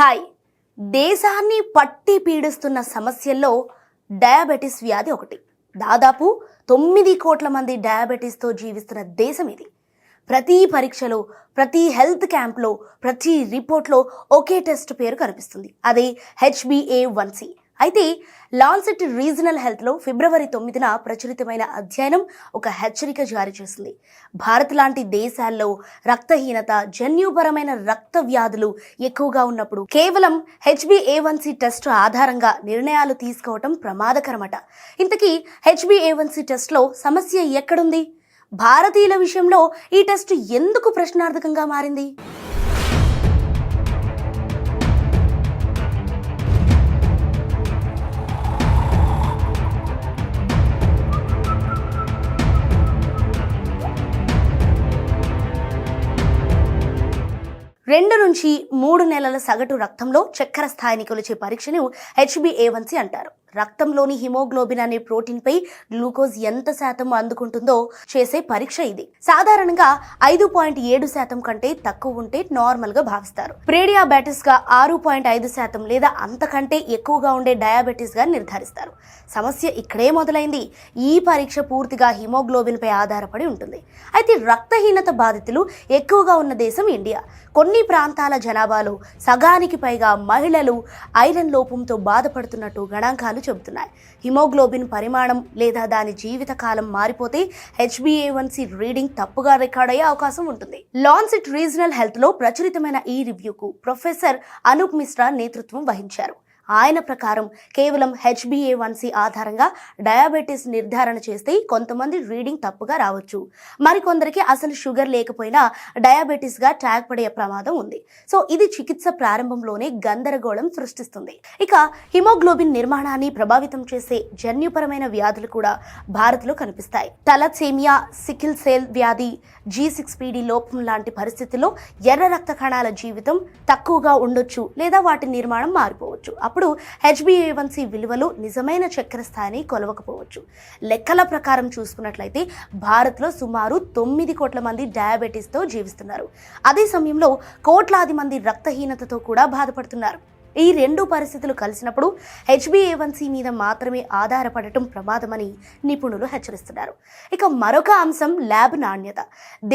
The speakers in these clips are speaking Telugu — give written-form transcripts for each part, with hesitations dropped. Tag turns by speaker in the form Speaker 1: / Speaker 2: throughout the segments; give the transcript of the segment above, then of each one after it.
Speaker 1: హాయ్. దేశాన్ని పట్టి పీడిస్తున్న సమస్యల్లో డయాబెటిస్ వ్యాధి ఒకటి. దాదాపు 9 కోట్ల మంది డయాబెటిస్తో జీవిస్తున్న దేశం ఇది. ప్రతి పరీక్షలో, ప్రతి హెల్త్ క్యాంప్లో, ప్రతి రిపోర్ట్లో ఒకే టెస్ట్ పేరు కనిపిస్తుంది. అదే HbA1c. అయితే లాన్సెట్ రీజనల్ హెల్త్లో ఫిబ్రవరి 9న ప్రచురితమైన అధ్యయనం ఒక హెచ్చరిక జారీ చేసింది. భారత్ లాంటి దేశాల్లో రక్తహీనత, జన్యుపరమైన రక్త వ్యాధులు ఎక్కువగా ఉన్నప్పుడు కేవలం HbA1c టెస్ట్ ఆధారంగా నిర్ణయాలు తీసుకోవటం ప్రమాదకరమట. ఇంతకీ HbA1c టెస్ట్లో సమస్య ఎక్కడుంది? భారతీయుల విషయంలో ఈ టెస్ట్ ఎందుకు ప్రశ్నార్థకంగా మారింది? రెండు నుంచి 3 నెలల సగటు రక్తంలో చక్కెర స్థాయిని కొలిచే పరీక్షను HbA1c అంటారు. రక్తంలోని హిమోగ్లోబిన్ అనే ప్రోటీన్ పై గ్లూకోజ్ ఎంత శాతం అందుకుంటుందో చేసే పరీక్ష ఇది. సాధారణంగా 5.7% కంటే తక్కువ ఉంటే నార్మల్ గా భావిస్తారు. ప్రేడియాబెటిస్ గా 6.5% లేదా అంతకంటే ఎక్కువగా ఉండే డయాబెటిస్ గా నిర్ధారిస్తారు. సమస్య ఇక్కడే మొదలైంది. ఈ పరీక్ష పూర్తిగా హిమోగ్లోబిన్ పై ఆధారపడి ఉంటుంది. అయితే రక్తహీనత బాధితులు ఎక్కువగా ఉన్న దేశం ఇండియా. కొన్ని ప్రాంతాల జనాభాలో సగానికి పైగా మహిళలు ఐరన్ లోపంతో బాధపడుతున్నట్టు గణాంకాలు చెబుతున్నాయి. హిమోగ్లోబిన్ పరిమాణం లేదా దాని జీవిత కాలం మారిపోతే HbA1c రీడింగ్ తప్పుగా రికార్డ్ అయ్యే అవకాశం ఉంటుంది. లాన్సెట్ రీజనల్ హెల్త్ లో ప్రచురితమైన ఈ రివ్యూకు ప్రొఫెసర్ అనూప్ మిశ్రా నేతృత్వం వహించారు. ఆయన ప్రకారం కేవలం HbA1c ఆధారంగా డయాబెటీస్ నిర్ధారణ చేస్తే కొంతమంది రీడింగ్ తప్పుగా రావచ్చు. మరికొందరికి అసలు షుగర్ లేకపోయినా డయాబెటీస్ గా ట్యాగ్ పడే ప్రమాదం ఉంది. సో ఇది చికిత్స ప్రారంభంలోనే గందరగోళం సృష్టిస్తుంది. ఇక హిమోగ్లోబిన్ నిర్మాణాన్ని ప్రభావితం చేసే జన్యుపరమైన వ్యాధులు కూడా భారత్లో కనిపిస్తాయి. తలసేమియా, సికిల్ సెల్ వ్యాధి, G6PD లోపం లాంటి పరిస్థితుల్లో ఎర్ర రక్త కణాల జీవితం తక్కువగా ఉండొచ్చు లేదా వాటి నిర్మాణం మారిపోవచ్చు. అప్పుడు HbA1c విలువలు నిజమైన చక్కెర స్థాయిని కొలవకపోవచ్చు. లెక్కల ప్రకారం చూసుకున్నట్లయితే భారత్లో సుమారు 9 కోట్ల మంది డయాబెటీస్తో జీవిస్తున్నారు. అదే సమయంలో కోట్లాది మంది రక్తహీనతతో కూడా బాధపడుతున్నారు. ఈ రెండు పరిస్థితులు కలిసినప్పుడు HbA1c మీద మాత్రమే ఆధారపడటం ప్రమాదమని నిపుణులు హెచ్చరిస్తున్నారు. ఇక మరొక అంశం ల్యాబ్ నాణ్యత.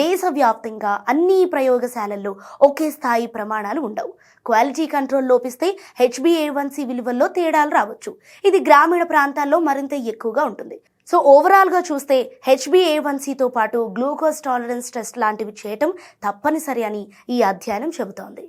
Speaker 1: దేశవ్యాప్తంగా అన్ని ప్రయోగశాలల్లో ఒకే స్థాయి ప్రమాణాలు ఉండవు. క్వాలిటీ కంట్రోల్ లోపిస్తే HbA1c విలువల్లో తేడాలు రావచ్చు. ఇది గ్రామీణ ప్రాంతాల్లో మరింత ఎక్కువగా ఉంటుంది. సో ఓవరాల్గా చూస్తే HbA1cతో పాటు గ్లూకోజ్ టాలరెన్స్ టెస్ట్ లాంటివి చేయటం తప్పనిసరి అని ఈ అధ్యయనం చెబుతోంది.